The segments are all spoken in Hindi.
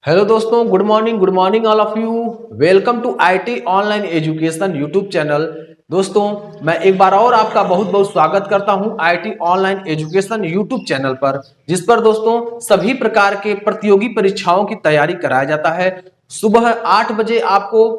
हेलो दोस्तों, good morning all of you. Welcome to IT online education YouTube channel. दोस्तों, मैं एक बार और आपका बहुत बहुत स्वागत करता हूं IT online education YouTube channel पर, जिस पर दोस्तों सभी प्रकार के प्रतियोगी परीक्षाओं की तैयारी कराया जाता है। सुबह 8 बजे आपको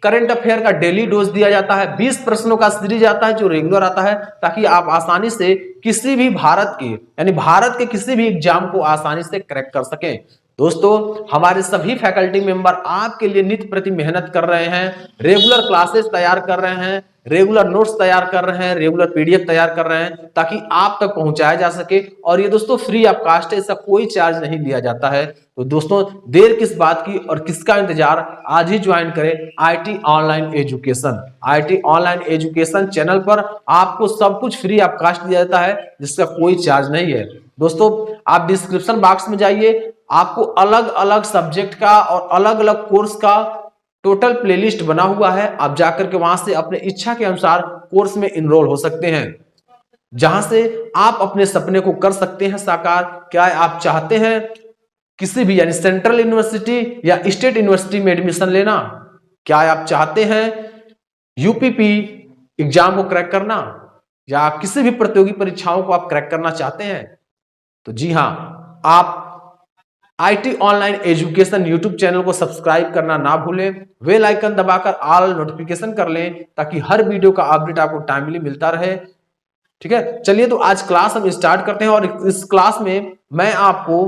करंट अफेयर का डेली डोज दिया जाता है। 20 प्रश्नों का सीरीज आता है जो रेगुलर आता है, ताकि आप आसानी से किसी भी भारत के यानी भारत के किसी भी एग्जाम को आसानी से क्रैक कर सकें। दोस्तों, हमारे सभी फैकल्टी मेंबर आपके लिए नित्य प्रति मेहनत कर रहे हैं, रेगुलर क्लासेस तैयार कर रहे हैं, रेगुलर नोट्स तैयार कर रहे हैं, रेगुलर पीडीएफ तैयार कर रहे हैं, ताकि आप तक पहुंचाया जा सके। और ये दोस्तों फ्री ऑफ कास्ट है, इसका कोई चार्ज नहीं लिया जाता है। तो दोस्तों, देर किस बात की और किसका इंतजार, आज ही ज्वाइन करें IT online education. IT online education channel पर आपको सब कुछ फ्री ऑफ कास्ट दिया जाता है, जिसका कोई चार्ज नहीं है। दोस्तों, आप डिस्क्रिप्शन बॉक्स में जाइए, आपको अलग अलग सब्जेक्ट का और अलग अलग कोर्स का टोटल प्लेलिस्ट बना हुआ है। आप जाकर के वहां से अपने इच्छा के अनुसार कोर्स में इनरोल हो सकते हैं, जहां से आप अपने सपने को कर सकते हैं साकार। क्या आप चाहते हैं किसी भी यानी सेंट्रल यूनिवर्सिटी या स्टेट यूनिवर्सिटी में एडमिशन लेना? क्या आप चाहते हैं यूपीपी एग्जाम को क्रैक करना, या किसी भी प्रतियोगी परीक्षाओं को आप क्रैक करना चाहते हैं? तो जी हां, आप IT online education YouTube channel को सब्सक्राइब करना ना भूलें, बेल आइकन दबाकर ऑल नोटिफिकेशन कर लें, ताकि हर वीडियो का अपडेट आपको टाइमली मिलता रहे। ठीक है, चलिए तो आज क्लास हम स्टार्ट करते हैं। और इस क्लास में मैं आपको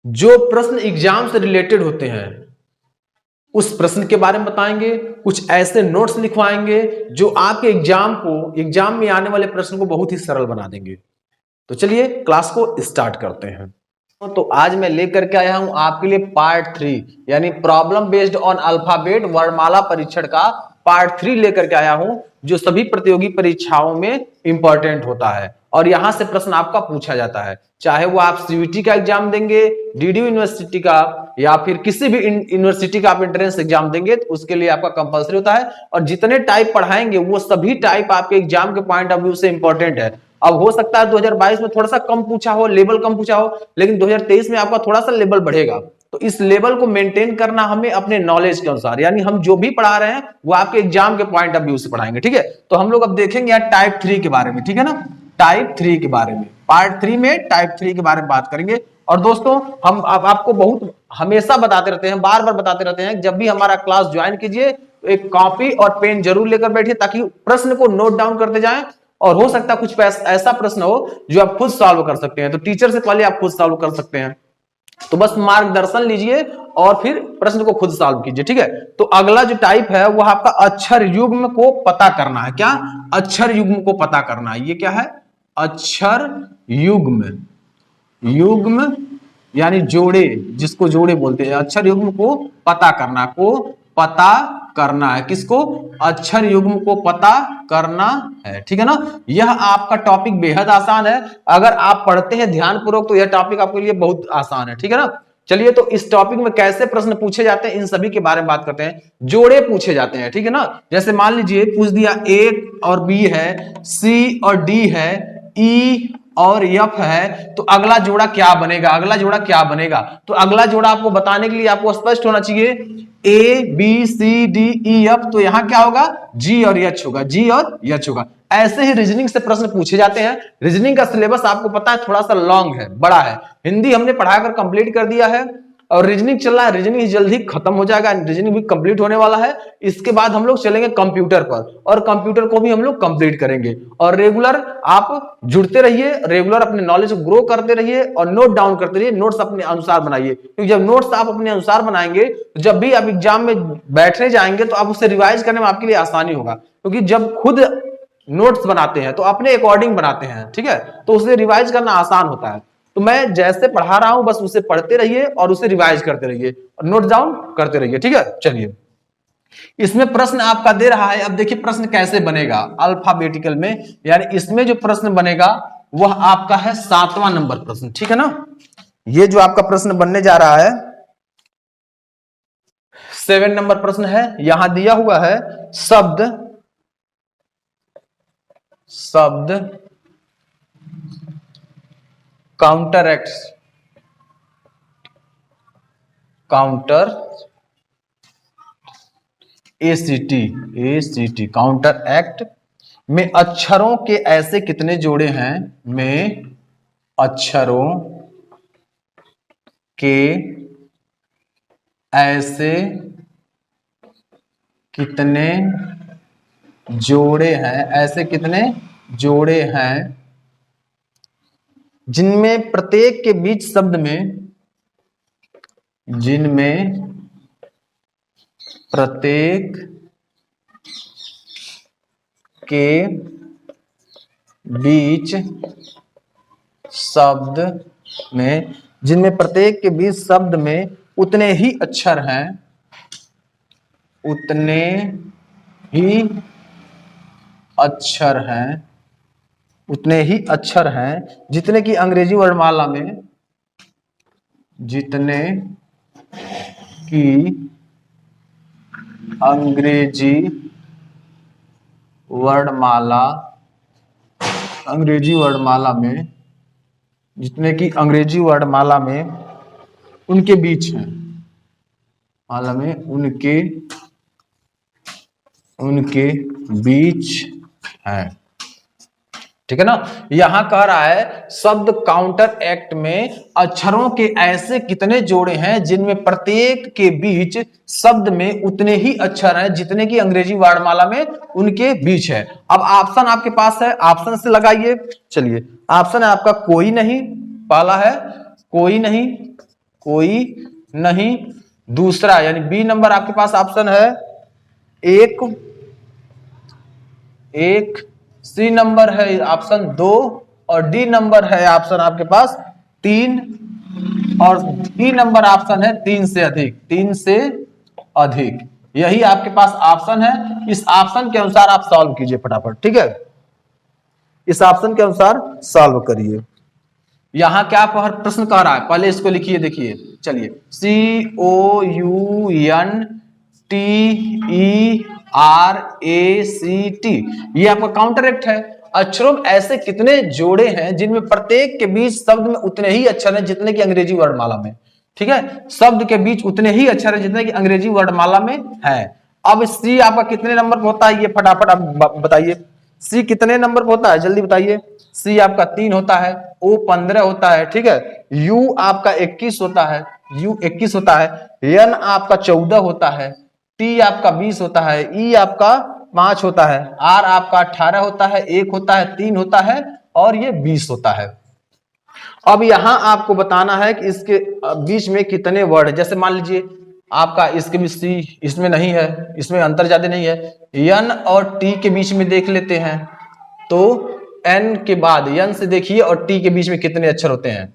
जो प्रश्न एग्जाम से रिलेटेड होते हैं उस प्रश्न के बारे में बताएंगे, कुछ ऐसे नोट्स लिखवाएंगे जो आपके एग्जाम में आने वाले प्रश्न को बहुत ही सरल बना देंगे। तो चलिए क्लास को स्टार्ट करते हैं। तो आज मैं लेकर के आया हूं आपके लिए पार्ट 3 यानी प्रॉब्लम बेस्ड ऑन अल्फाबेट वर्णमाला परीक्षण का पार्ट 3 लेकर के आया हूं, जो सभी प्रतियोगी परीक्षाओं में इंपॉर्टेंट होता है और यहां से प्रश्न आपका पूछा जाता है। चाहे वो आप सीयूईटी का एग्जाम देंगे, डीडीयू यूनिवर्सिटी का, या फिर किसी भी यूनिवर्सिटी का आप एंट्रेंस एग्जाम देंगे, तो उसके लिए आपका कंपलसरी होता है। और जितने टाइप पढ़ाएंगे वो सभी टाइप आपके एग्जाम के पॉइंट ऑफ व्यू से इंपॉर्टेंट है। अब हो सकता है 2022 में थोड़ा सा कम पूछा हो, लेवल कम पूछा हो, लेकिन 2023 में आपका थोड़ा सा लेवल बढ़ेगा। तो इस लेवल को मेंटेन करना हमें अपने नॉलेज के अनुसार, यानी हम जो भी पढ़ा रहे हैं वो आपके एग्जाम के पॉइंट ऑफ व्यू से पढ़ाएंगे। ठीक है, तो हम लोग अब देखेंगे यार टाइप 3 के बारे में। ठीक है ना, टाइप 3 के बारे में पार्ट 3 में टाइप 3 के बारे में बात करेंगे। और दोस्तों, हम अब आपको बहुत हमेशा बताते रहते हैं, बार बार बताते रहते हैं, जब भी हमारा क्लास ज्वाइन कीजिए तो एक कॉपी और पेन जरूर लेकर बैठिए, ताकि प्रश्न को नोट डाउन करते जाएं। और हो सकता है कुछ ऐसा प्रश्न हो जो आप खुद सॉल्व कर सकते हैं, तो टीचर से पहले आप खुद सॉल्व कर सकते हैं। तो बस मार्गदर्शन लीजिए और फिर प्रश्न को खुद सॉल्व कीजिए। ठीक है, तो अगला जो टाइप है वो आपका अक्षर युग्म को पता करना है। क्या? अक्षर युग्म को पता करना है। ये क्या है? अक्षर युग्म। युग्म यानी जोड़े, जिसको जोड़े बोलते हैं। अक्षर युग्म को पता करना, है किसको? अक्षर युग्म को पता करना है। ठीक है ना, यह आपका टॉपिक बेहद आसान है। अगर आप पढ़ते हैं ध्यानपूर्वक तो यह टॉपिक आपके लिए बहुत आसान है। ठीक है ना, चलिए तो इस टॉपिक में कैसे प्रश्न पूछे जाते हैं इन सभी के बारे में बात करते हैं। जोड़े पूछे जाते हैं। ठीक है ना, जैसे मान लीजिए पूछ दिया ए और बी है, सी और डी है, ई और एफ है, तो अगला जोड़ा क्या बनेगा? तो अगला जोड़ा आपको बताने के लिए आपको स्पष्ट होना चाहिए। A B C D E F, तो यहां क्या होगा? जी और एच होगा। ऐसे ही रीजनिंग से प्रश्न पूछे जाते हैं। रीजनिंग का सिलेबस आपको पता है थोड़ा सा लॉन्ग है, बड़ा है। हिंदी हमने पढ़ाकर कंप्लीट कर दिया है और रीजनिंग चल रहा है। रीजनिंग जल्दी खत्म हो जाएगा, रीजनिंग भी कंप्लीट होने वाला है। इसके बाद हम लोग चलेंगे कंप्यूटर पर, और कंप्यूटर को भी हम लोग कंप्लीट करेंगे। और रेगुलर आप जुड़ते रहिए, रेगुलर अपने नॉलेज को ग्रो करते रहिए और नोट डाउन करते रहिए। नोट्स अपने अनुसार बनाइए, क्योंकि जब नोट्स आप अपने अनुसार बनाएंगे तो जब भी आप एग्जाम में बैठने जाएंगे तो आप उसे रिवाइज करने में आपके लिए आसानी होगा। क्योंकि जब खुद नोट्स बनाते हैं तो अपने अकॉर्डिंग बनाते हैं। ठीक है, तो उसे रिवाइज करना आसान होता है। तो मैं जैसे पढ़ा रहा हूं बस उसे पढ़ते रहिए और उसे रिवाइज करते रहिए और नोट डाउन करते रहिए। ठीक है, चलिए इसमें प्रश्न आपका दे रहा है। अब देखिए प्रश्न कैसे बनेगा अल्फाबेटिकल में, यानी इसमें जो प्रश्न बनेगा वह आपका है 7वां नंबर प्रश्न। ठीक है ना, ये जो आपका प्रश्न बनने जा रहा है 7 नंबर प्रश्न है। यहां दिया हुआ है शब्द counter act counter ACT counter act में अक्षरों के ऐसे कितने जोड़े हैं, में अक्षरों के ऐसे कितने जोड़े हैं, ऐसे कितने जोड़े हैं जिनमें प्रत्येक के बीच शब्द में, जिनमें प्रत्येक के बीच शब्द में, जिनमें प्रत्येक के बीच शब्द में उतने ही अक्षर हैं, उतने ही अक्षर हैं, उतने ही अक्षर हैं जितने की अंग्रेजी वर्णमाला में, जितने की अंग्रेजी वर्णमाला, अंग्रेजी वर्णमाला में, जितने की अंग्रेजी वर्णमाला में उनके बीच हैं, माला में उनके बीच है। ठीक है ना। यहां कह रहा है शब्द काउंटर एक्ट में अक्षरों के ऐसे कितने जोड़े हैं जिनमें प्रत्येक के बीच शब्द में उतने ही अक्षर हैं जितने की अंग्रेजी वर्णमाला में उनके बीच है। अब ऑप्शन आपके पास है, ऑप्शन से लगाइए। चलिए, ऑप्शन है आपका कोई नहीं, पहला है कोई नहीं, कोई नहीं। दूसरा यानी बी नंबर आपके पास ऑप्शन है एक। सी नंबर है ऑप्शन 2 और डी नंबर है ऑप्शन आपके पास 3 और डी नंबर ऑप्शन है 3 से अधिक, 3 से अधिक। यही आपके पास ऑप्शन है। इस ऑप्शन के अनुसार आप सॉल्व कीजिए फटाफट। ठीक है, इस ऑप्शन के अनुसार सॉल्व करिए। यहां क्या प्रश्न कह रहा है, पहले इसको लिखिए, देखिए। चलिए, COUNTERACT ये आपका काउंटर एक्ट है। अक्षरों में ऐसे कितने जोड़े हैं जिनमें प्रत्येक के बीच शब्द में उतने ही अक्षर हैं जितने की अंग्रेजी वर्णमाला में। ठीक है, शब्द के बीच उतने ही अक्षर हैं जितने की अंग्रेजी वर्णमाला में है। अब सी आपका कितने नंबर पर होता है, ये फटाफट आप बताइए। सी कितने नंबर पर होता है, जल्दी बताइए। सी आपका 3 होता है, ओ 15 होता है। ठीक है, यू आपका 21 होता है, यू 21 होता है, एन आपका 14 होता है, टी आपका 20 होता है, ई आपका 5 होता है, आर आपका 18 होता है, 1 होता है, 3 होता है और ये 20 होता है। अब यहां आपको बताना है कि इसके बीच में कितने वर्ड है। जैसे मान लीजिए आपका इसके बीच सी इसमें नहीं है, इसमें अंतर ज्यादा नहीं है। एन और टी के बीच में देख लेते हैं, तो एन के बाद एन से देखिए और टी के बीच में कितने अक्षर होते हैं।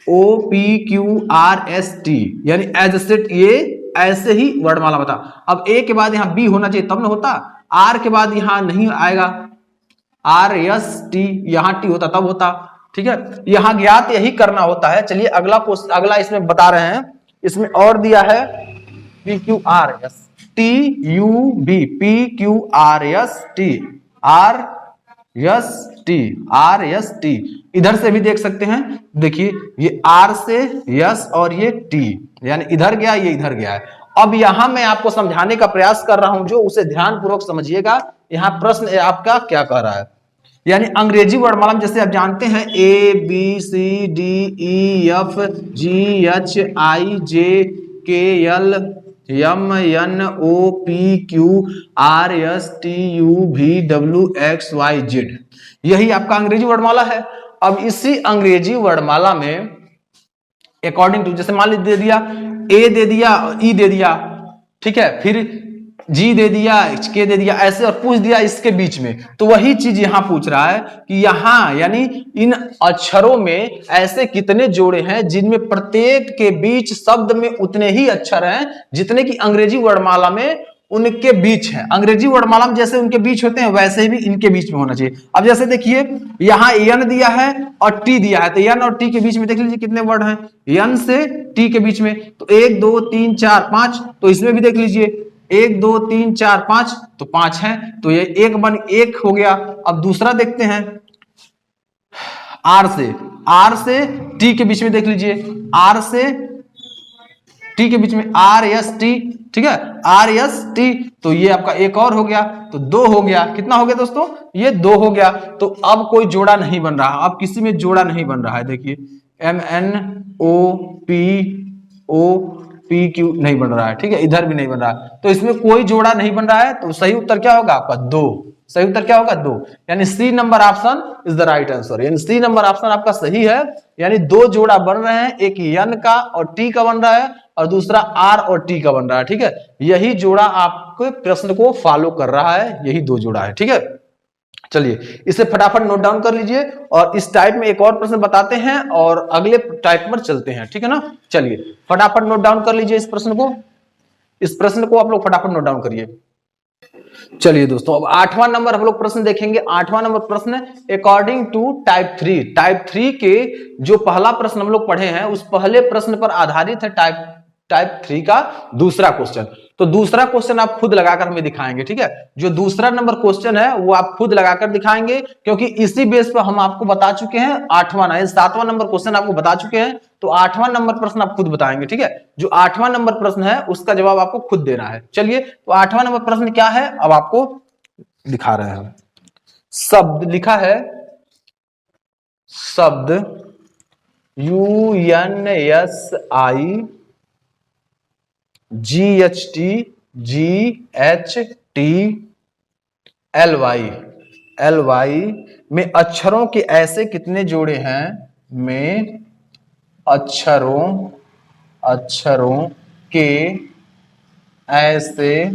NOPQRST यानी एज सेट, ये ऐसे ही वर्णमाला बता। अब ए के बाद यहां बी होना चाहिए तब ना होता, आर के बाद यहां नहीं आएगा, RST यहां टी होता तब होता। ठीक है, यहां ज्ञात यही करना होता है। चलिए अगला इसमें बता रहे हैं, इसमें और दिया है PQRST RST। इधर से भी देख सकते हैं, देखिए ये आर से यस और ये टी, यानी इधर गया ये इधर गया है। अब यहां मैं आपको समझाने का प्रयास कर रहा हूं, जो उसे ध्यान पूर्वक समझिएगा। यहां प्रश्न आपका क्या कह रहा है, यानी अंग्रेजी वर्णमाला में जैसे आप जानते हैं ABCDEFGHIJKLMNOPQRSTUVWXYZ, यही आपका अंग्रेजी वर्णमाला है। अब इसी अंग्रेजी वर्णमाला में अकॉर्डिंग टू, जैसे मान लीजिए दे दिया ए दे दिया, ई दे दिया, ठीक है, फिर जी दे दिया, के दे दिया, ऐसे और पूछ दिया इसके बीच में। तो वही चीज यहां पूछ रहा है कि यहां यानी इन अक्षरों में ऐसे कितने जोड़े हैं जिनमें प्रत्येक के बीच शब्द में उतने ही अक्षर हैं जितने की अंग्रेजी वर्णमाला में उनके बीच है। अंग्रेजी वर्णमाला में जैसे उनके बीच होते हैं वैसे भी इनके बीच में होना चाहिए। अब जैसे देखिए यहां एन दिया है और टी दिया है, तो एन और टी के बीच में देख लीजिए कितने वर्ड हैं, एन से टी के बीच में, तो 1 2 3 4 5, तो इसमें भी देख लीजिए 1 2 3 4 5, तो 5 है, तो ये एक बन एक हो गया। अब दूसरा देखते हैं, आर से टी के बीच में देख लीजिए, आर से टी के बीच में आर एस टी, ठीक है, आर एस टी, तो ये आपका एक और हो गया, तो 2 हो गया। कितना हो गया दोस्तों? ये 2 हो गया। तो अब कोई जोड़ा नहीं बन रहा, अब किसी में जोड़ा नहीं बन रहा है। देखिए M N O P Q नहीं बन रहा है, ठीक है, इधर भी नहीं बन रहा है, तो इसमें कोई जोड़ा नहीं बन रहा है। तो सही उत्तर क्या होगा आपका? 2। सही उत्तर क्या होगा? 2, यानी C number option is the right answer, यानी सी नंबर ऑप्शन आपका सही है। यानी 2 जोड़ा बन रहे हैं, एक एन का और टी का बन रहा है और दूसरा आर और टी का बन रहा है, ठीक है। यही जोड़ा आपके प्रश्न को फॉलो कर रहा है, यही 2 जोड़ा है, ठीक है। चलिए इसे फटाफट नोट डाउन कर लीजिए और इस टाइप में एक और प्रश्न बताते हैं और अगले टाइप पर चलते हैं, ठीक है ना। चलिए फटाफट नोट डाउन कर लीजिए इस प्रश्न को, इस प्रश्न को आप लोग फटाफट नोट डाउन करिए। चलिए दोस्तों अब 8वां नंबर हम लोग प्रश्न देखेंगे। 8वां नंबर प्रश्न अकॉर्डिंग टू टाइप 3 के जो पहला प्रश्न हम लोग पढ़े हैं उस पहले प्रश्न पर आधारित है टाइप 3 का दूसरा क्वेश्चन। तो दूसरा क्वेश्चन आप खुद लगाकर हमें दिखाएंगे, ठीक है। जो दूसरा नंबर क्वेश्चन है वो आप खुद लगाकर दिखाएंगे, क्योंकि इसी बेस पर हम आपको बता चुके हैं 8वां नहीं 7वां नंबर क्वेश्चन आपको बता चुके हैं। तो 8वां नंबर प्रश्न आप खुद बताएंगे, ठीक है। जो 8वां नंबर प्रश्न है उसका जवाब आपको खुद देना है। चलिए तो 8वां नंबर प्रश्न क्या है अब आपको दिखा रहे हैं। शब्द लिखा है, शब्द UNSIGHTGHTLY में अक्षरों के ऐसे कितने जोड़े हैं, में अक्षरों के ऐसे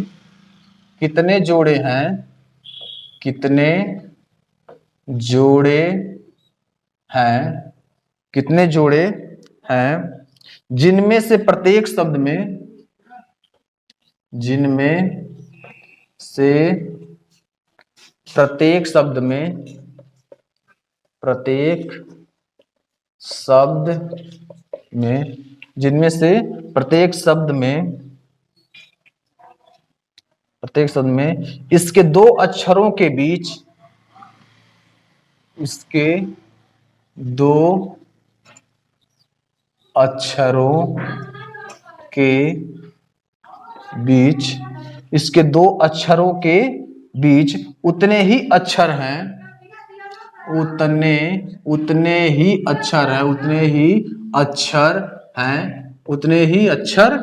कितने जोड़े हैं, कितने जोड़े हैं, कितने जोड़े हैं, जिनमें से प्रत्येक शब्द में, जिनमें से प्रत्येक शब्द में, प्रत्येक शब्द में, जिनमें से प्रत्येक शब्द में, प्रत्येक शब्द में इसके 2 अक्षरों के बीच, इसके 2 अक्षरों के बीच, इसके 2 अक्षरों के बीच उतने ही अक्षर हैं, उतने ही अक्षर हैं, उतने ही अक्षर हैं, उतने ही अक्षर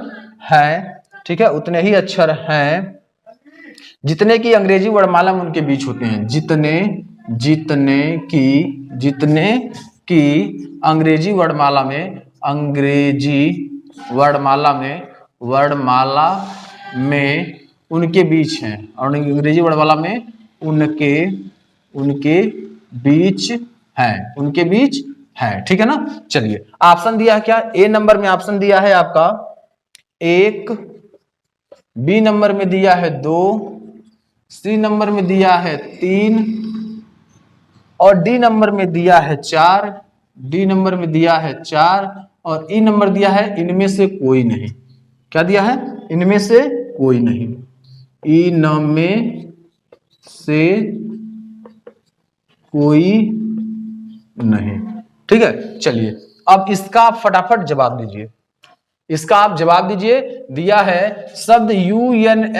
हैं, ठीक है, उतने ही अक्षर हैं जितने की अंग्रेजी वर्णमाला में उनके बीच होते हैं। जितने की अंग्रेजी वर्णमाला में उनके बीच हैं, और अंग्रेजी वर्णमाला में उनके बीच है, ठीक है ना। चलिए ऑप्शन दिया है क्या? ए नंबर में ऑप्शन दिया है आपका 1, बी नंबर में दिया है 2, सी नंबर में दिया है 3 और डी नंबर में दिया है 4, डी नंबर में दिया है 4 और ई नंबर दिया है इनमें से कोई नहीं। क्या दिया है? इनमें से कोई नहीं, इनमें से कोई नहीं, ठीक है। चलिए अब इसका आप फटाफट जवाब दीजिए, इसका आप जवाब दीजिए। दिया है शब्द UNSIGHTLY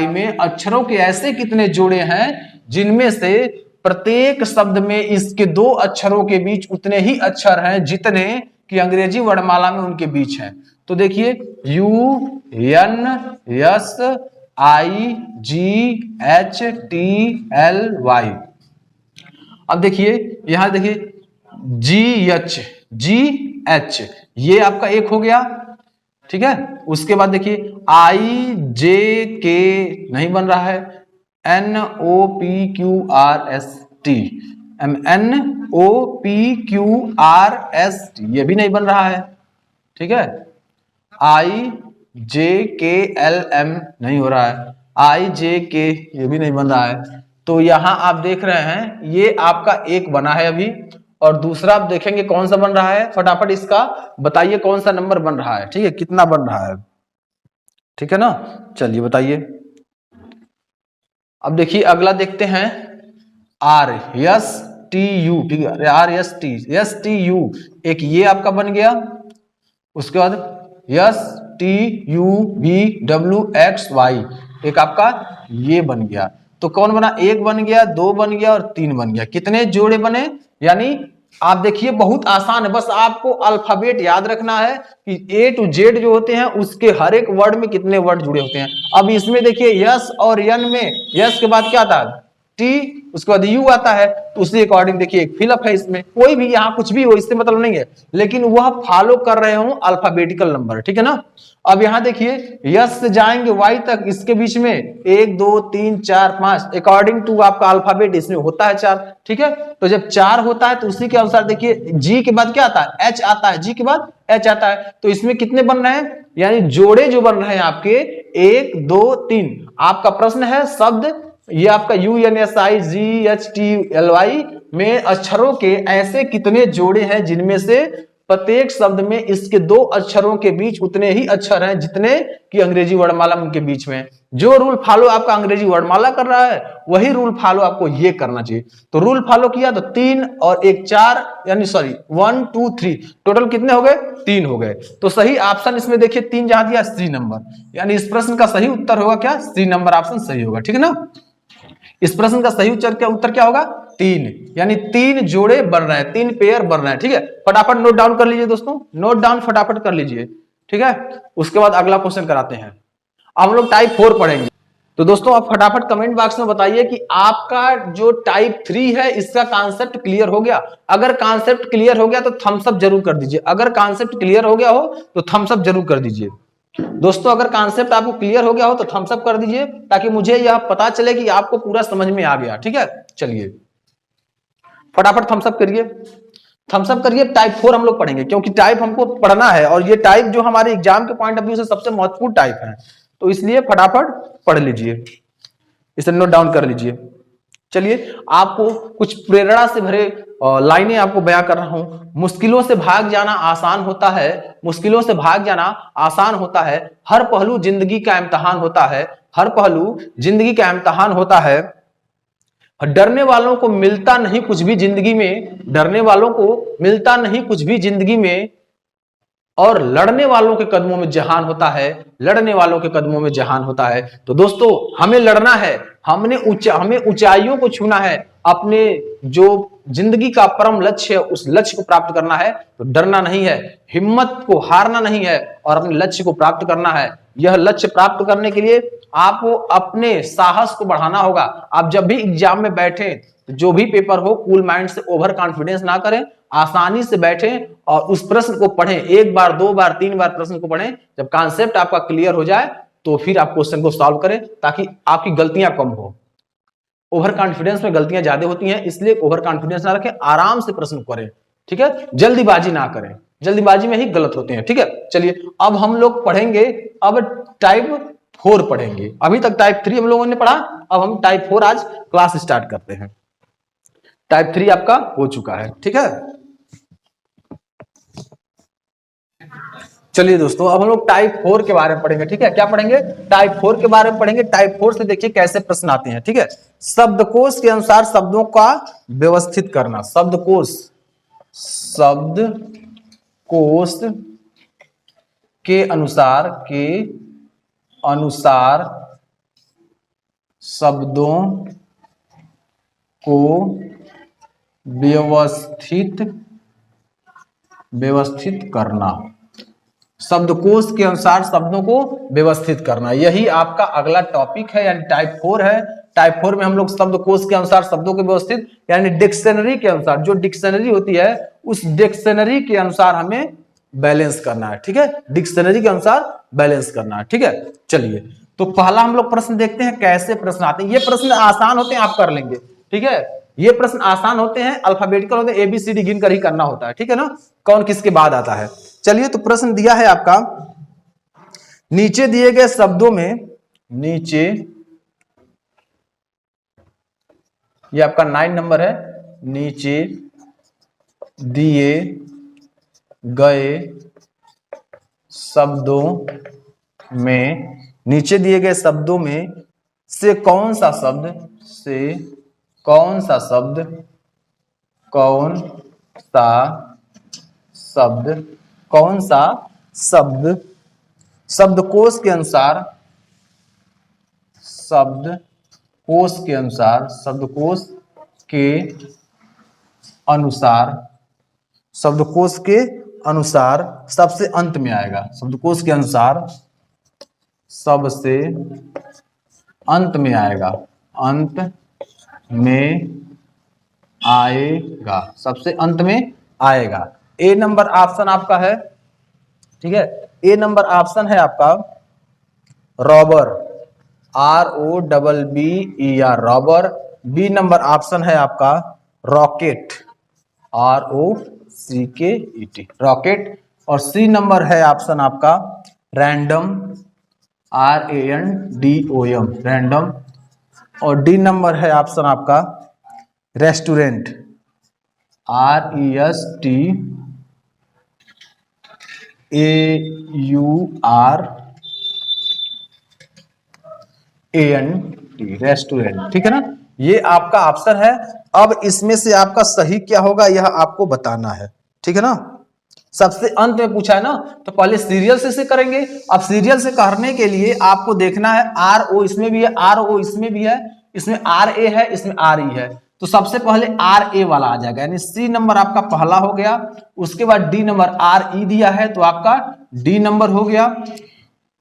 में अक्षरों के ऐसे कितने जोड़े हैं जिनमें से प्रत्येक शब्द में इसके 2 अक्षरों के बीच उतने ही अक्षर हैं जितने कि अंग्रेजी वर्णमाला में उनके बीच हैं। तो देखिए UNSIGHTLY, अब देखिए यहां देखिए GH ये आपका एक हो गया, ठीक है। उसके बाद देखिए IJK नहीं बन रहा है, NOPQRST, NOPQRST ये भी नहीं बन रहा है, ठीक है। IJKLM नहीं हो रहा है, IJK ये भी नहीं बन रहा है। तो यहां आप देख रहे हैं ये आपका एक बना है अभी, और दूसरा आप देखेंगे कौन सा बन रहा है। फटाफट इसका बताइए कौन सा नंबर बन रहा है, ठीक है, कितना बन रहा है, ठीक है ना। चलिए बताइए। अब देखिए अगला देखते हैं R, यस RSTU, ठीक है, RSTU एक ये आपका बन गया। उसके बाद STUVWXY एक आपका ये बन गया। तो कौन बना, एक बन गया, दो बन गया और तीन बन गया। कितने जोड़े बने, यानी आप देखिए बहुत आसान है, बस आपको अल्फाबेट याद रखना है कि A to Z जो होते हैं उसके हर एक वर्ड में कितने वर्ड जुड़े होते हैं। अब इसमें देखिए यस और यन में यस के बाद क्या आता है, टी, उसके बाद यू आता है, तो उसी अकॉर्डिंग देखिए एक फिलअप है इसमें। कोई भी यहाँ कुछ भी हो इससे मतलब नहीं है, लेकिन वह फॉलो कर रहे हो अल्फाबेटिकल नंबर, ठीक है ना। अब यहाँ देखिए यस से जाएंगे वाई तक, इसके बीच में 1 2 3 4 5 अकॉर्डिंग टू आपका अल्फाबेट इसमें होता है 4, ठीक है। तो जब 4 होता है तो उसी के अनुसार देखिए जी के बाद क्या आता है, एच आता है, जी के बाद एच आता है। तो इसमें कितने बन रहे हैं, यानी जोड़े जो बन रहे हैं आपके 1 2 3। आपका प्रश्न है शब्द ये आपका UNSIGHTLY में अक्षरों के ऐसे कितने जोड़े हैं जिनमें से प्रत्येक शब्द में इसके 2 अक्षरों के बीच उतने ही अक्षर हैं जितने की अंग्रेजी वर्णमाला उनके बीच में। जो रूल फॉलो आपका अंग्रेजी वर्णमाला कर रहा है वही रूल फॉलो आपको ये करना चाहिए। तो रूल फॉलो किया तो 3 और 1 4, यानी सॉरी 1 2 3 टोटल कितने हो गए, 3 हो गए। तो सही ऑप्शन इसमें देखिए 3 जहां दिया सी नंबर, यानी इस प्रश्न का सही उत्तर होगा क्या, सी नंबर ऑप्शन सही होगा, ठीक है ना। इस प्रश्न का सही उत्तर क्या होगा, 3, यानी 3 जोड़े बन रहे हैं, 3 पेयर बन रहे हैं, ठीक है। फटाफट नोट डाउन कर लीजिए दोस्तों, नोट डाउन फटाफट कर लीजिए, ठीक है। उसके बाद अगला क्वेश्चन कराते हैं। अब हम लोग टाइप 4 पढ़ेंगे। तो दोस्तों आप फटाफट कमेंट बॉक्स में बताइए कि आपका जो टाइप 3 है इसका कॉन्सेप्ट क्लियर हो गया। अगर कॉन्सेप्ट क्लियर हो गया तो थम्स अप जरूर कर दीजिए, अगर कॉन्सेप्ट क्लियर हो गया हो तो थम्स अप जरूर कर दीजिए। दोस्तों अगर कॉन्सेप्ट आपको क्लियर हो गया हो तो थम्स अप कर दीजिए, ताकि मुझे यह पता चले कि आपको पूरा समझ में आ गया, ठीक है। चलिए फटाफट थम्स अप करिए, थम्स अप करिए। टाइप 4 हम लोग पढ़ेंगे क्योंकि टाइप हमको पढ़ना है और ये टाइप जो हमारे एग्जाम के पॉइंट ऑफ व्यू से सबसे महत्वपूर्ण टाइप है, तो इसलिए फटाफट पढ़ लीजिए, इसे नोट डाउन कर लीजिए। चलिए आपको कुछ प्रेरणा से भरे लाइनें आपको बयां कर रहा हूं। मुश्किलों से भाग जाना आसान होता है, मुश्किलों से भाग जाना आसान होता है, हर पहलू जिंदगी का इम्तिहान होता है, हर पहलू जिंदगी का इम्तिहान होता है। डरने वालों को मिलता नहीं कुछ भी जिंदगी में, डरने वालों को मिलता नहीं कुछ भी जिंदगी में, और लड़ने वालों के कदमों में जहान होता है, लड़ने वालों के कदमों में जहान होता है। तो दोस्तों हमें लड़ना है, हमें ऊंचाइयों को छूना है, अपने जो जिंदगी का परम लक्ष्य है उस लक्ष्य को प्राप्त करना है। तो डरना नहीं है, हिम्मत को हारना नहीं है और अपने लक्ष्य को प्राप्त करना है। यह लक्ष्य प्राप्त करने के लिए आपको अपने साहस को बढ़ाना होगा। आप जब भी एग्जाम में बैठे, जो भी पेपर हो, कूल माइंड से ओवर कॉन्फिडेंस ना करें, आसानी से बैठें और उस प्रश्न को पढ़ें, 1 बार 2 बार 3 बार प्रश्न को पढ़ें। जब कॉन्सेप्ट आपका क्लियर हो जाए तो फिर आप क्वेश्चन को सॉल्व करें, ताकि आपकी गलतियां कम हो। ओवर कॉन्फिडेंस में गलतियां ज्यादा होती हैं, इसलिए ओवर कॉन्फिडेंस ना रखें, आराम से प्रश्न करें, ठीक है। जल्दीबाजी ना करें, जल्दीबाजी में ही गलत होते हैं, ठीक है। चलिए अब हम लोग पढ़ेंगे, अब टाइप 4 पढ़ेंगे। अभी तक टाइप 3 हम लोगों ने पढ़ा, अब हम टाइप 4 आज क्लास स्टार्ट करते हैं। टाइप 3 आपका हो चुका है, ठीक है। चलिए दोस्तों अब हम लोग टाइप 4 के बारे में पढ़ेंगे, ठीक है। क्या पढ़ेंगे, टाइप 4 के बारे में पढ़ेंगे। टाइप 4 से देखिए कैसे प्रश्न आते हैं, ठीक है। शब्दकोश के अनुसार शब्दों का व्यवस्थित करना, शब्दकोश के अनुसार शब्दों को व्यवस्थित करना, शब्दकोश के अनुसार शब्दों को व्यवस्थित करना, यही आपका अगला टॉपिक है, यानी टाइप 4 है। टाइप 4 में हम लोग शब्दकोश के अनुसार शब्दों को व्यवस्थित, यानी डिक्शनरी के अनुसार, जो डिक्शनरी होती है उस डिक्शनरी के अनुसार हमें बैलेंस करना है, ठीक है। डिक्शनरी के अनुसार बैलेंस करना है, ठीक है। चलिए तो पहला हम लोग प्रश्न देखते हैं कैसे प्रश्न आते हैं। ये प्रश्न आसान होते हैं, आप कर लेंगे, ठीक है। ये प्रश्न आसान होते हैं, अल्फाबेटिकल होते हैं, ABCD गिन कर ही करना होता है, ठीक है ना, कौन किसके बाद आता है। चलिए तो प्रश्न दिया है आपका, नीचे दिए गए शब्दों में, नीचे ये आपका 9 नंबर है, नीचे दिए गए शब्दों में, नीचे दिए गए शब्दों में से कौन सा शब्द कौन सा शब्द, कौन सा शब्द शब्दकोश के अनुसार, शब्दकोश के अनुसार, शब्दकोश के अनुसार, शब्दकोश के अनुसार सबसे अंत में आएगा, शब्दकोश के अनुसार सबसे अंत में आएगा, अंत में आएगा, सबसे अंत में आएगा। ए नंबर ऑप्शन आपका है, ठीक है, ए नंबर ऑप्शन है आपका robber, ROBBER robber. B number option है आपका रॉकेट, ROCKET रॉकेट। और सी नंबर है ऑप्शन आपका रैंडम, RANDOM रैंडम। और डी नंबर है ऑप्शन आपका रेस्टोरेंट, RESTAURANT रेस्टोरेंट, ठीक है ना। ये आपका ऑप्शन है। अब इसमें से आपका सही क्या होगा यह आपको बताना है, ठीक है ना। सबसे अंत में पूछा है ना, तो पहले सीरियल से करेंगे। अब सीरियल से करने के लिए आपको देखना है RO इसमें भी है, RO इसमें भी है, इसमें RA है, इसमें RE है। तो सबसे पहले RA वाला आ जाएगा, यानी सी नंबर आपका पहला हो गया। उसके बाद डी नंबर, RE दिया है तो आपका डी नंबर हो गया।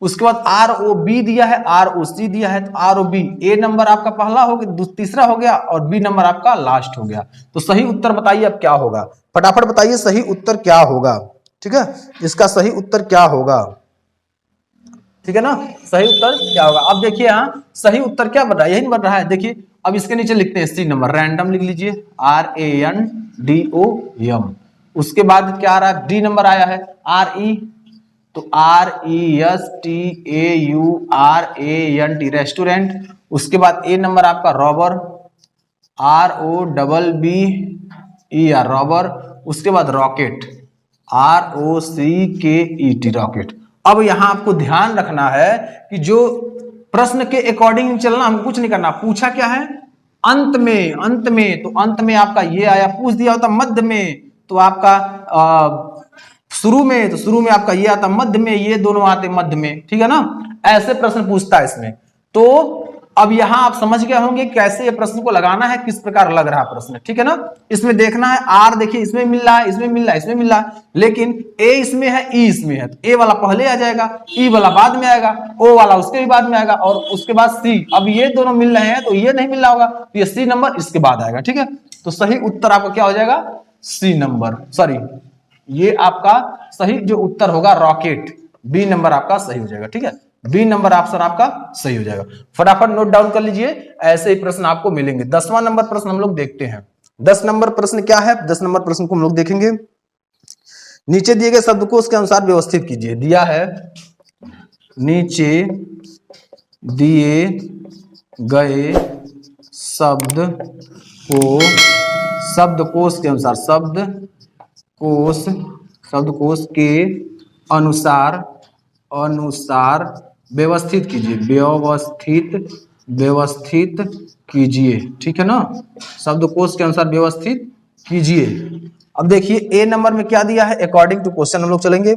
उसके बाद ROB दिया है, ROC दिया है तो ROB। ए नंबर आपका पहला हो गया, तीसरा हो गया, और बी नंबर आपका लास्ट हो गया। तो सही उत्तर बताइए अब क्या होगा, फटाफट बताइए सही उत्तर क्या होगा, ठीक है। इसका सही उत्तर क्या होगा, ठीक है ना, सही उत्तर क्या होगा। अब देखिए यहाँ सही उत्तर क्या बन रहा है, यही बन रहा है। देखिए अब इसके नीचे लिखते हैं सी नंबर, रैंडम लिख लीजिए, RANDOM। उसके बाद क्या आ रहा है, डी नंबर आया है RE, तो RESTAURANT रेस्टोरेंट। उसके बाद ए नंबर आपका रॉबर, ROBBER रॉबर। उसके बाद रॉकेट, ROCKET रॉकेट। अब यहां आपको ध्यान रखना है कि जो प्रश्न के अकॉर्डिंग चलना, हमको कुछ नहीं करना। पूछा क्या है अंत में, अंत में, तो अंत में आपका ये आया। पूछ दिया होता मध्य में तो आपका शुरू में, तो शुरू में आपका ये आता, मध्य में ये दोनों आते मध्य में, ठीक है ना। ऐसे प्रश्न पूछता है इसमें। तो अब यहां आप समझ गए होंगे कैसे ये प्रश्न को लगाना है, किस प्रकार लग रहा है प्रश्न, ठीक है ना। इसमें देखना है आर, देखिए इसमें मिल रहा है, इसमें मिल रहा है, इसमें मिल रहा है, लेकिन ए इसमें है, ई इसमें है, तो ए वाला पहले आ जाएगा, ई वाला बाद में आएगा, ओ वाला उसके भी बाद में आएगा, और उसके बाद सी। अब ये दोनों मिल रहे हैं तो ये नहीं मिल रहा होगा, तो ये सी नंबर इसके बाद आएगा, ठीक है। तो सही उत्तर आपका क्या हो जाएगा, सी नंबर, सॉरी ये आपका सही जो उत्तर होगा रॉकेट, बी नंबर आपका सही हो जाएगा, ठीक है। बी नंबर ऑप्शन आपका सही हो जाएगा। फटाफट नोट डाउन कर लीजिए, ऐसे ही प्रश्न आपको मिलेंगे। 10वां नंबर प्रश्न हम लोग देखते हैं। 10 नंबर प्रश्न क्या है, 10 नंबर प्रश्न को हम लोग देखेंगे। नीचे दिए गए शब्दकोश के अनुसार व्यवस्थित कीजिए। दिया है नीचे दिए गए शब्द को शब्दकोश के अनुसार, शब्दकोश के अनुसार व्यवस्थित कीजिए, व्यवस्थित कीजिए, ठीक है ना। शब्दकोश के अनुसार व्यवस्थित कीजिए। अब देखिए ए नंबर में क्या दिया है, अकॉर्डिंग टू क्वेश्चन हम लोग चलेंगे।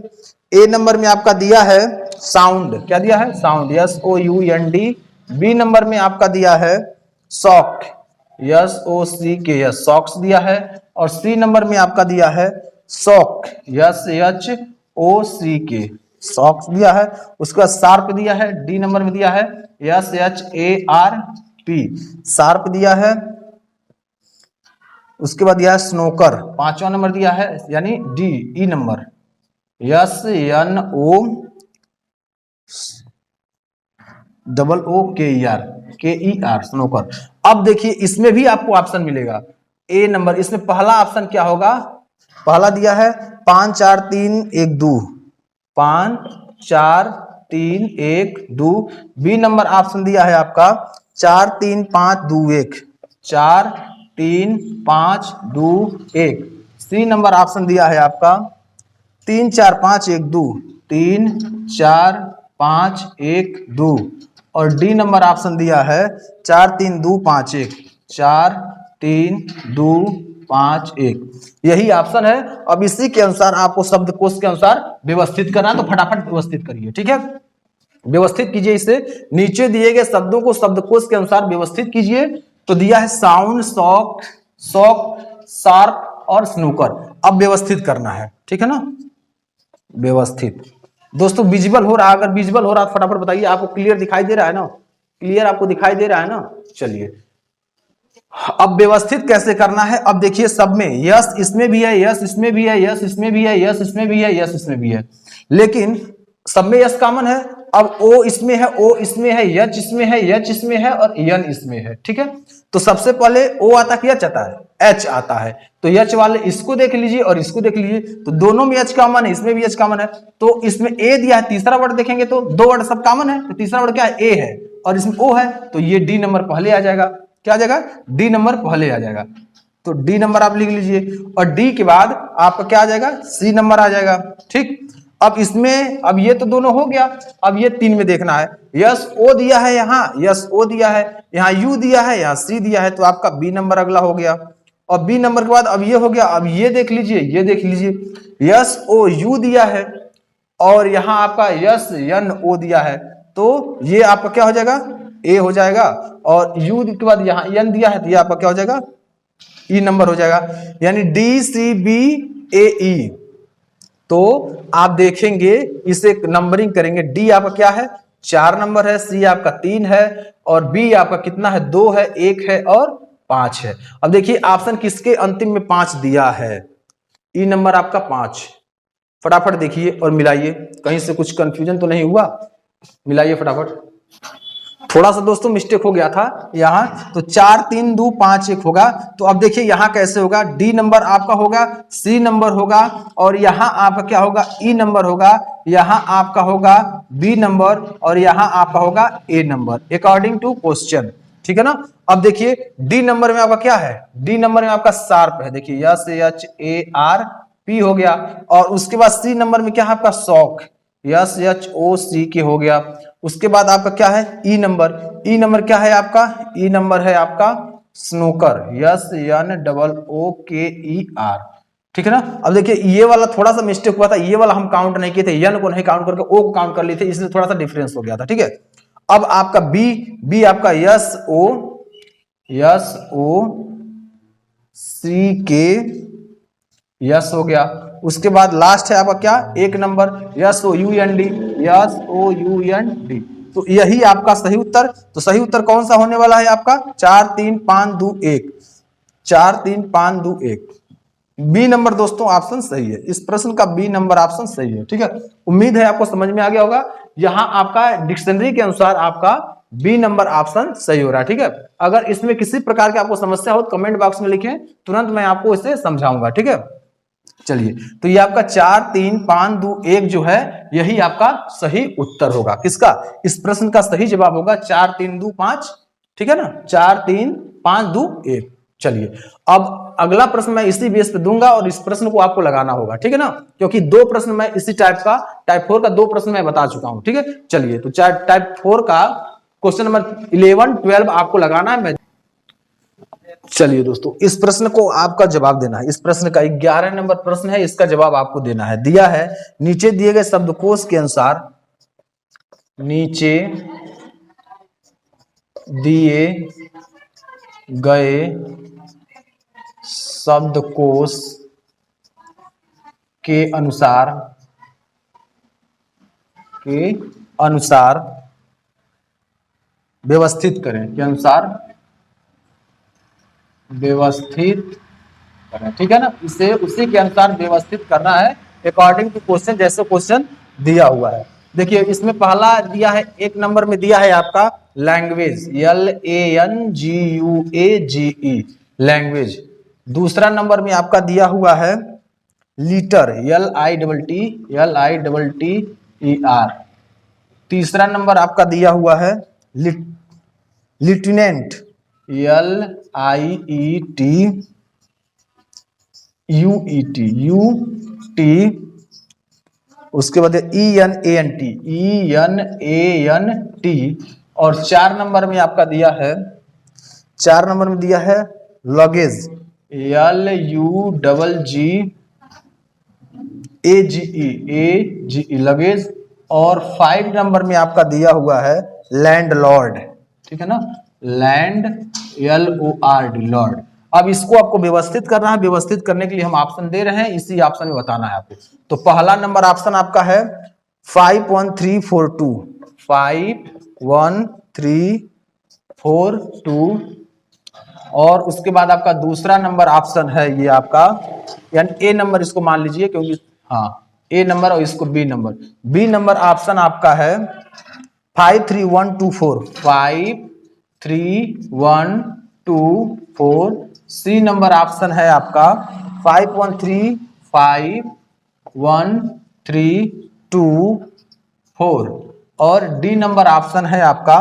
ए नंबर में आपका दिया है साउंड, क्या दिया है, साउंड, SOUND। बी नंबर में आपका दिया है शॉक, SOCK, सॉक्स दिया है। और सी नंबर में आपका दिया है शॉक, SHOCK, सॉक्स दिया है। उसके बाद शार्प दिया है, डी नंबर में दिया है SHARP, शार्प दिया है। उसके बाद दिया है स्नोकर, 5वां नंबर दिया है, यानी डी, ई नंबर, SNOOKER, स्नोकर। अब देखिए इसमें भी आपको ऑप्शन मिलेगा, ए नंबर, इसमें पहला ऑप्शन क्या होगा, पहला दिया है 5 4 3 1 2, 5 4 3 1 2। बी नंबर ऑप्शन दिया है आपका 4 3 5 2 1, 4 3 5 2 1। सी नंबर ऑप्शन दिया है आपका 3 4 5 1 2, 3 4 5 1 2। और डी नंबर ऑप्शन दिया है 4 3 2 5 1, 4 3 2 5 1, यही ऑप्शन है। अब इसी के अनुसार आपको शब्दकोश के अनुसार व्यवस्थित करना है, तो फटाफट व्यवस्थित करिए, ठीक है। व्यवस्थित कीजिए इसे, नीचे दिए गए शब्दों को शब्दकोश के अनुसार व्यवस्थित कीजिए। तो दिया है साउंड, शॉक, शॉक, शार्प और स्नूकर। अब व्यवस्थित करना है, ठीक है ना, व्यवस्थित। दोस्तों विजुअल हो रहा है, अगर विजुअल हो रहा है तो फटाफट बताइए, आपको क्लियर दिखाई दे रहा है ना, क्लियर आपको दिखाई दे रहा है ना। चलिए अब व्यवस्थित कैसे करना है। अब देखिए सब में यस इसमें भी है, यस इसमें भी है, यस इसमें भी है, यस इसमें भी है, यस इसमें भी है, लेकिन सब में यस कॉमन है। अब ओ इसमें है, ओ इसमें है, यच इसमें है, यच इसमें है और यन इसमें है, ठीक है। तो सबसे पहले ओ आता है, यच आता है, एच आता है। तो यच वाले इसको देख लीजिए और इसको देख लीजिए, तो दोनों में एच कॉमन है, इसमें भी एच कॉमन है। तो इसमें ए दिया है, तीसरा वर्ड देखेंगे तो दो वर्ड सब कॉमन है, तो तीसरा वर्ड क्या है, ए है, और इसमें ओ है, तो ये डी नंबर पहले आ जाएगा। क्या आ जाएगा, डी नंबर पहले आ जाएगा। तो डी नंबर आप लिख लीजिए, और डी के बाद आपका क्या आ जाएगा, सी नंबर आ जाएगा, ठीक। अब इसमें, अब ये तो दोनों हो गया, अब ये 3 में देखना है। यस ओ दिया है यहाँ, यस ओ दिया है यहाँ, यू दिया है यहाँ, सी दिया है, तो आपका बी नंबर अगला हो गया। और बी नंबर के बाद अब ये हो गया, अब ये देख लीजिए, ये देख लीजिए, यस ओ यू दिया है और यहाँ आपका यस यन ओ दिया है, तो ये आपका क्या हो जाएगा, ए हो जाएगा। और यू के बाद यहाँ एन दिया है, तो ये आपका क्या हो जाएगा, ई नंबर हो जाएगा, यानी डी सी बी ए ई। तो आप देखेंगे इसे नंबरिंग करेंगे, डी आपका क्या है, 4 नंबर है, सी आपका 3 है और बी आपका कितना है, 2 है, 1 है और 5 है। अब देखिए ऑप्शन किसके अंतिम में 5 दिया है, ई नंबर आपका 5। फटाफट देखिए और मिलाइए, कहीं से कुछ कंफ्यूजन तो नहीं हुआ, मिलाइए फटाफट। थोड़ा सा दोस्तों मिस्टेक हो गया था यहाँ, तो 4 3 2 5 1 होगा। तो अब देखिए यहाँ कैसे होगा, डी नंबर आपका होगा, सी नंबर होगा और यहाँ आपका क्या होगा, ई नंबर होगा, यहाँ आपका होगा बी नंबर और यहाँ आपका होगा ए नंबर, अकॉर्डिंग टू क्वेश्चन, ठीक है ना। अब देखिए डी नंबर में आपका क्या है, डी नंबर में आपका शार्प है, देखिए yes H A R P हो गया। और उसके बाद सी नंबर में क्या है आपका शॉक, यस एच ओ सी के हो गया। उसके बाद आपका क्या है, ई नंबर, ई नंबर क्या है आपका, ई नंबर है आपका snooker, S N double O K E are, ठीक है ना। अब देखिए ये वाला थोड़ा सा मिस्टेक हुआ था, ये वाला हम काउंट नहीं किए थे, एन को नहीं काउंट करके ओ को काउंट कर लिए थे, इसलिए थोड़ा सा डिफरेंस हो गया था, ठीक है। अब आपका बी, बी आपका यस ओ सी के यस हो गया। उसके बाद लास्ट है आपका क्या, एक number, S O U N D, S O U N D. तो यही आपका सही उत्तर। तो सही उत्तर कौन सा होने वाला है आपका, 4 3 5 2 1, 4 3 5 2 1, बी नंबर दोस्तों ऑप्शन सही है, इस प्रश्न का बी नंबर ऑप्शन सही है, ठीक है। उम्मीद है आपको समझ में आ गया होगा। यहाँ आपका डिक्शनरी के अनुसार आपका बी नंबर ऑप्शन सही हो रहा है, ठीक है। अगर इसमें किसी प्रकार की आपको समस्या हो तो कमेंट बॉक्स में लिखें, तुरंत मैं आपको इसे समझाऊंगा, ठीक है। चलिए तो ये आपका 4 3 5 2 1 जो है, यही आपका सही उत्तर होगा। किसका, इस प्रश्न का सही जवाब होगा 4 3 2 5, ठीक है ना, 4 3 5 2 1। चलिए अब अगला प्रश्न मैं इसी बेस पे दूंगा और इस प्रश्न को आपको लगाना होगा, ठीक है ना, क्योंकि 2 प्रश्न मैं इसी टाइप का, टाइप 4 का 2 प्रश्न मैं बता चुका हूं, ठीक है। चलिए तो टाइप 4 का क्वेश्चन नंबर 11 12 आपको लगाना है। मैं चलिए दोस्तों इस प्रश्न को आपका जवाब देना है, इस प्रश्न का 11 नंबर प्रश्न है, इसका जवाब आपको देना है। दिया है नीचे दिए गए शब्दकोश के अनुसार, नीचे दिए गए शब्दकोश के अनुसार व्यवस्थित करें, के अनुसार व्यवस्थित करें, ठीक है ना, इसे उसी के अनुसार व्यवस्थित करना है अकॉर्डिंग टू क्वेश्चन, जैसे क्वेश्चन दिया हुआ है। देखिए इसमें पहला दिया है, एक नंबर में दिया है आपका लैंग्वेज, LANGUAGE लैंग्वेज। दूसरा नंबर में आपका दिया हुआ है लीटर, LITTER। तीसरा नंबर आपका दिया हुआ है लिeutenant, LIETUET। उसके बाद ENANT। और 4 नंबर में आपका दिया है, 4 नंबर में दिया है लगेज, LUGGE लगेज। और 5 नंबर में आपका दिया हुआ है लैंडलॉर्ड, ठीक है ना, लैंड LORD लॉर्ड। अब इसको आपको व्यवस्थित करना है, व्यवस्थित करने के लिए हम ऑप्शन दे रहे हैं, इसी ऑप्शन में बताना है आपको। तो पहला नंबर ऑप्शन आपका है 51342, 51342। और उसके बाद आपका दूसरा नंबर ऑप्शन है ये आपका, यानी ए नंबर इसको मान लीजिए, क्योंकि हाँ ए नंबर और इसको B number. B number option आपका है 53124, 53124। सी नंबर ऑप्शन है आपका 5135132 और डी नंबर ऑप्शन है आपका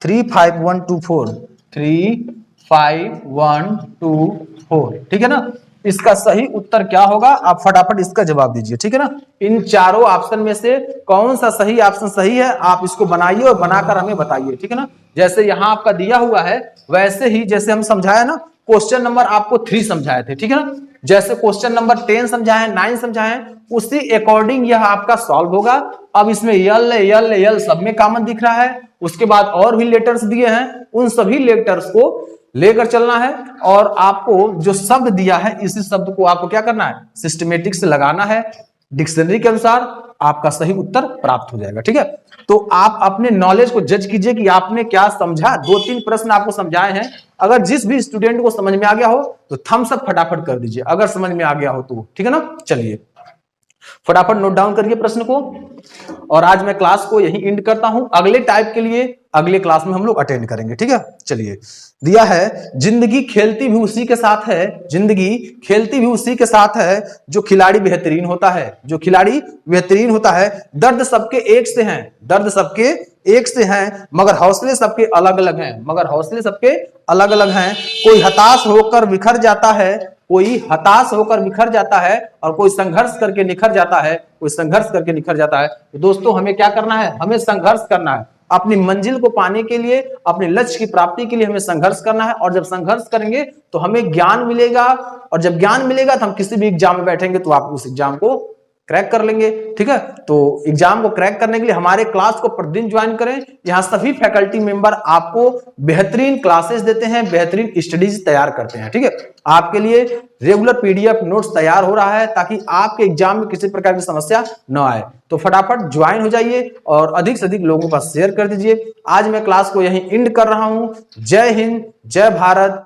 35124, 35124। ठीक है ना। इसका सही उत्तर क्या होगा, आप फटाफट इसका जवाब दीजिए। ठीक है ना। इन चारों ऑप्शन में से कौन सा सही ऑप्शन सही है, आप इसको बनाइए और बनाकर हमें बताइए। ठीक है ना। जैसे यहां आपका दिया हुआ है वैसे ही जैसे हम समझाया ना, क्वेश्चन नंबर आपको 3 समझाए थे। ठीक है ना। जैसे क्वेश्चन नंबर 10 समझाए, 9 समझाए, उसी अकॉर्डिंग यह आपका सॉल्व होगा। अब इसमें यल यल यल सब में कॉमन दिख रहा है। उसके बाद और भी लेटर्स दिए हैं, उन सभी लेटर्स को लेकर चलना है और आपको जो शब्द दिया है इसी शब्द को आपको क्या करना है, सिस्टमेटिक से लगाना है। डिक्शनरी के अनुसार आपका सही उत्तर प्राप्त हो जाएगा। ठीक है। तो आप अपने नॉलेज को जज कीजिए कि आपने क्या समझा। 2-3 प्रश्न आपको समझाए हैं, अगर जिस भी स्टूडेंट को समझ में आ गया हो तो थम्स अप फटाफट कर दीजिए, अगर समझ में आ गया हो तो। ठीक है ना। चलिए फटाफट नोट डाउन करिए प्रश्न को, और आज मैं क्लास को यही एंड करता हूं। अगले टाइप के लिए अगले क्लास में हम लोग अटेंड करेंगे। ठीक है। चलिए दिया है, जिंदगी खेलती भी उसी के साथ है, जिंदगी खेलती भी उसी के साथ है जो खिलाड़ी बेहतरीन होता है, जो खिलाड़ी बेहतरीन होता है। दर्द सबके एक से हैं, दर्द सबके एक से हैं, मगर हौसले सबके अलग अलग हैं, मगर हौसले सबके अलग अलग हैं। कोई हताश होकर बिखर जाता है, कोई हताश होकर बिखर जाता है, और कोई संघर्ष करके निखर जाता है, कोई संघर्ष करके निखर जाता है। तो दोस्तों हमें क्या करना है, हमें संघर्ष करना है। अपनी मंजिल को पाने के लिए, अपने लक्ष्य की प्राप्ति के लिए हमें संघर्ष करना है। और जब संघर्ष करेंगे तो हमें ज्ञान मिलेगा, और जब ज्ञान मिलेगा तो हम किसी भी एग्जाम में बैठेंगे तो आप उस एग्जाम को क्रैक कर लेंगे। ठीक है। तो एग्जाम को क्रैक करने के लिए हमारे क्लास को प्रतिदिन ज्वाइन करें। यहाँ सभी फैकल्टी मेंबर आपको बेहतरीन क्लासेस देते हैं, बेहतरीन स्टडीज तैयार करते हैं। ठीक है। आपके लिए रेगुलर पीडीएफ नोट्स तैयार हो रहा है ताकि आपके एग्जाम में किसी प्रकार की समस्या न आए। तो फटाफट ज्वाइन हो जाइए और अधिक से अधिक लोगों के पास शेयर कर दीजिए। आज मैं क्लास को यहीं एंड कर रहा हूं। जय हिंद, जय भारत।